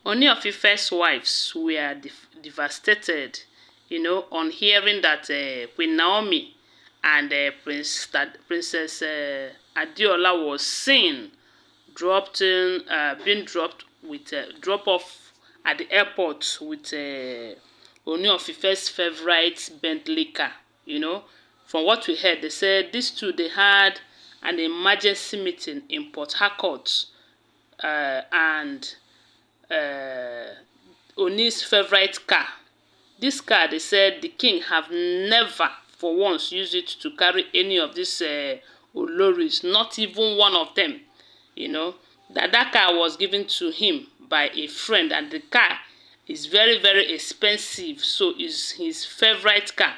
Ooni of Ife's wives were devastated, on hearing that Queen Naomi and Princess Adeola was seen being dropped with drop off at the airport with Ooni of Ife's favorite Bentley car. From what we heard, they said these two they had an emergency meeting in Port Harcourt, and Ooni's favorite car. This car, they said the king have never for once used it to carry any of these oloris, not even one of them. That car was given to him by a friend, and the car is very, very expensive, so it's his favorite car.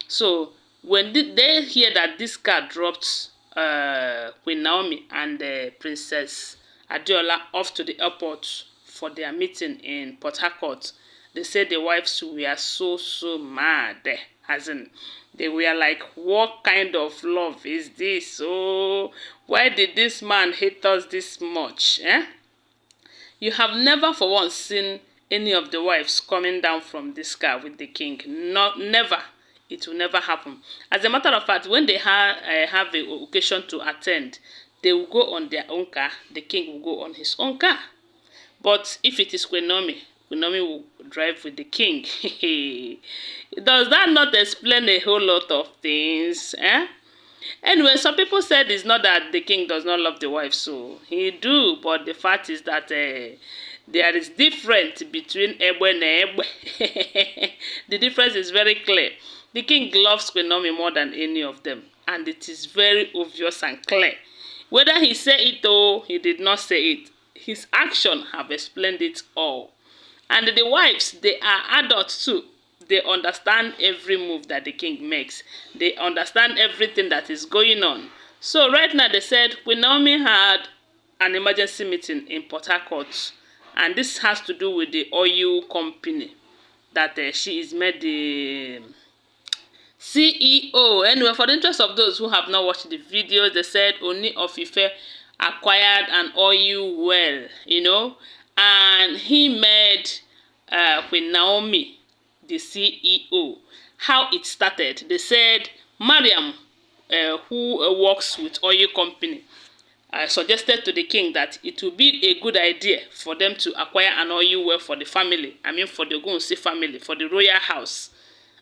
So when they hear that this car dropped Queen Naomi and Princess Adeola off to the airport for their meeting in Port Harcourt, they said the wives were so mad. As in, they were like, what kind of love is this? Oh, why did this man hate us this much? You have never for once seen any of the wives coming down from this car with the king. Never. It will never happen. As a matter of fact, when they have an occasion to attend, they will go on their own car. The king will go on his own car. But if it is Queen Naomi will drive with the king. Does that not explain a whole lot of things? Anyway, some people said it's not that the king does not love the wife, so he do. But the fact is that there is difference between Egbe and Egbe. The difference is very clear. The king loves Queen Naomi more than any of them, and it is very obvious and clear. Whether he said it or he did not say it, his action have explained it all. And the wives, they are adults too. They understand every move that the king makes. They understand everything that is going on. So right now they said Queen Naomi had an emergency meeting in Port Harcourt, and this has to do with the oil company that she is made the CEO. Anyway, for the interest of those who have not watched the videos, they said Ooni of Ife acquired an oil well, and he made Queen Naomi the CEO. How it started, they said Mariam, who works with oil company, suggested to the king that it would be a good idea for them to acquire an oil well for the family. I mean, for the ogunwusi family, for the royal house.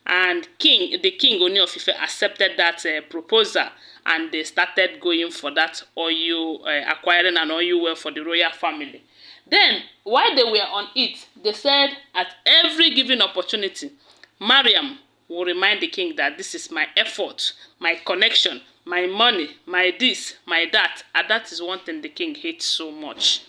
And the king Ooni of Ife accepted that proposal, and they started going for that oil, acquiring an oil well for the royal family. Then, while they were on it, they said at every given opportunity, Mariam will remind the king that this is my effort, my connection, my money, my this, my that. And that is one thing the king hates so much.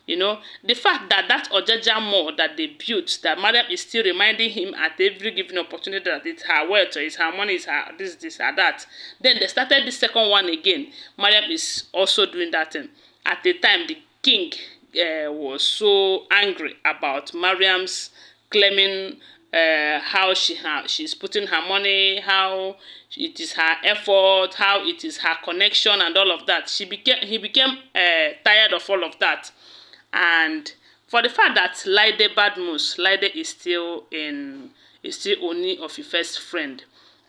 The fact that Ojaja mall that they built, that Mariam is still reminding him at every given opportunity that it's her wealth, or it's her money, it's her this, or that. Then they started the second one again. Mariam is also doing that thing. At the time, the king was so angry about Mariam's claiming how she's putting her money, how it is her effort, how it is her connection, and all of that. He became tired of all of that. And for the fact that Laide Badmus, Laide is still Ooni of Ife's friend.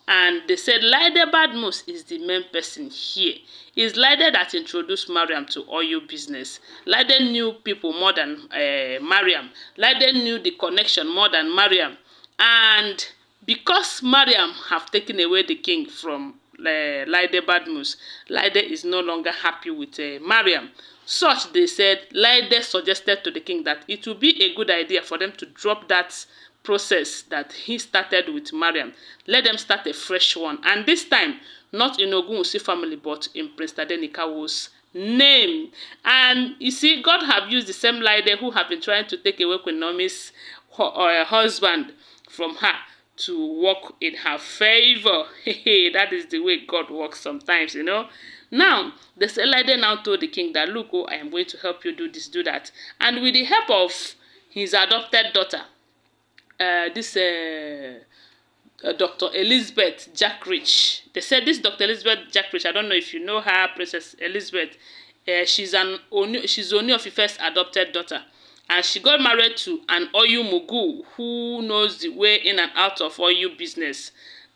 And they said Laide Badmus is the main person here. It's Laide that introduced Mariam to oil business. Laide knew people more than Mariam. Laide knew the connection more than Mariam. And because Mariam have taken away the king from Laide Badmus, Laide is no longer happy with Mariam. Such, they said, Laide suggested to the king that it would be a good idea for them to drop that process that he started with Mariam. Let them start a fresh one. And this time, not in Ogunwusi family, but in Prince Tadenikawo's name. And you see, God have used the same Laide who have been trying to take away Queen Naomi's husband from her to work in her favor. That is the way God works sometimes, Now, the Laide now told the king that, look, I am going to help you do this, do that. And with the help of his adopted daughter, Dr. Elizabeth Jackrich. They said this Dr. Elizabeth Jackrich, I don't know if you know her, Princess Elizabeth. She's Ooni of Ife's adopted daughter. and she got married to an oil mogul who knows the way in and out of oil business.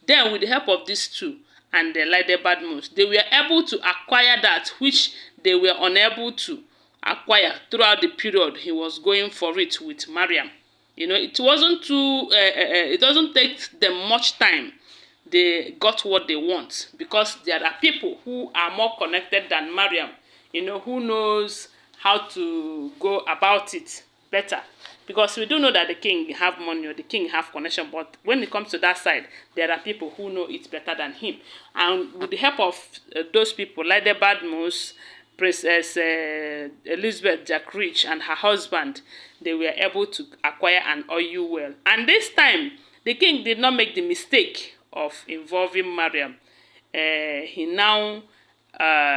Then, with the help of these two and the Lide Badmus, they were able to acquire that which they were unable to acquire throughout the period he was going for it with Mariam. You know, it wasn't too, it doesn't take them much time. They got what they want because there are people who are more connected than Mariam, you know, who knows how to go about it better. Because we do know that the king have money or the king have connection, but when it comes to that side, there are people who know it better than him. And with the help of those people, like the Badmus, Princess Elizabeth Jack Rich and her husband, they were able to acquire an oil well. And this time, the king did not make the mistake of involving Mariam. He now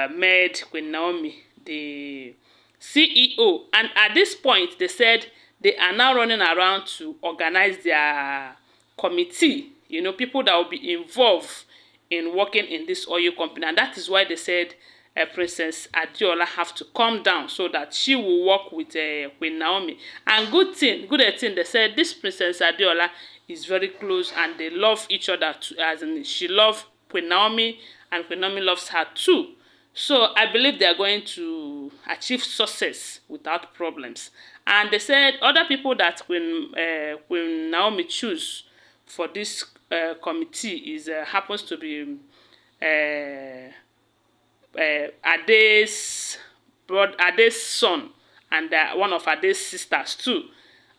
made Queen Naomi the CEO. And at this point, they said they are now running around to organize their committee, you know, people that will be involved in working in this oil company. And that is why they said Princess Adeola have to come down so that she will work with Queen Naomi. And good thing, they said this Princess Adeola is very close and they love each other too, as in she loves Queen Naomi and Queen Naomi loves her too. So I believe they are going to achieve success without problems. And they said other people that Queen Naomi choose for this committee is happens to be Ade's son and one of Ade's sisters too,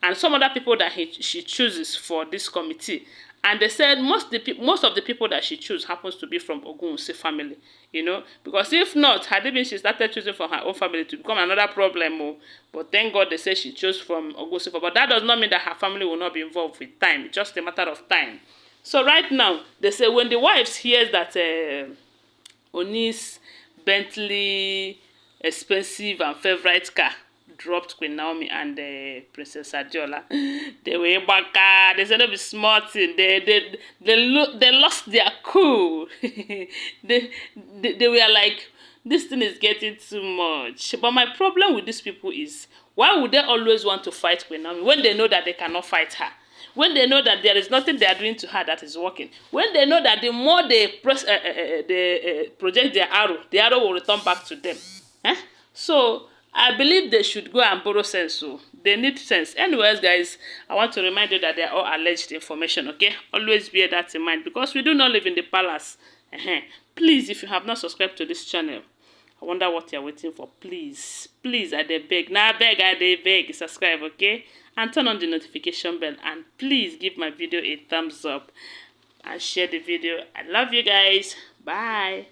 and some other people that she chooses for this committee. And they said most of the people that she chooses happens to be from Ogunwusi family, you know, because if not, had it been she started choosing from her own family, to become another problem. Oh, but thank God they say she chose from Ogunwusi. But that does not mean that her family will not be involved with time. It's just a matter of time. So right now, they say when the wives hears that Ooni's Bentley expensive and favorite car dropped Queen Naomi and Princess Adeola, they were back. They said no be small thing. They lost their cool. they were like, this thing is getting too much. But my problem with these people is, why would they always want to fight Queen Naomi when they know that they cannot fight her? When they know that there is nothing they are doing to her that is working, when they know that the more they project their arrow, the arrow will return back to them. So I believe they should go and borrow sense. So they need sense. Anyways, guys, I want to remind you that they are all alleged information. Okay, always bear that in mind because we do not live in the palace. Please, if you have not subscribed to this channel, I wonder what you're waiting for. Please, I dey beg. Now I dey beg. Subscribe, okay? And turn on the notification bell. And please give my video a thumbs up. And share the video. I love you guys. Bye.